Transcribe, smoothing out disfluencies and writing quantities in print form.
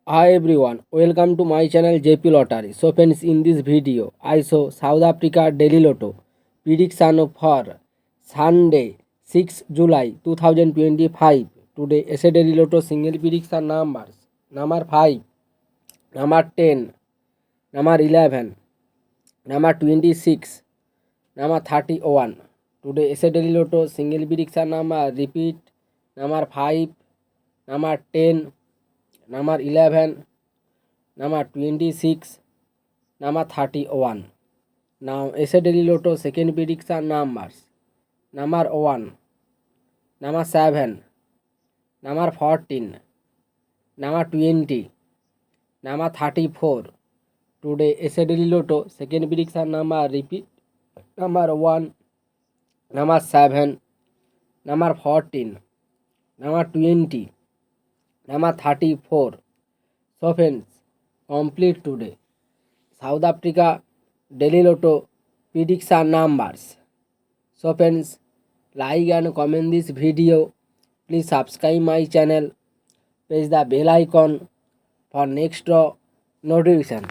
Hi everyone, welcome to my channel JP Lottery. So friends, in this video, I show South Africa Daily Lotto prediction for Sunday 6 July 2025. Today, SA Daily Lotto single prediction numbers: number 5, number 10, number 11, number 26, number 31. Today, SA Daily Lotto single prediction number repeat: number 5, number 10, number 11, number 26, number 31. Now SA Daily Lotto second prediction numbers: number 1, number 7, number 14, number 20, number 34. Today SA Daily Lotto second prediction number repeat: number 1, number 7, number 14, number 20, number 34. So friends, complete today South Africa Daily Lotto prediction numbers. So friends, like and comment this video. Please subscribe my channel. Press the bell icon for next notification.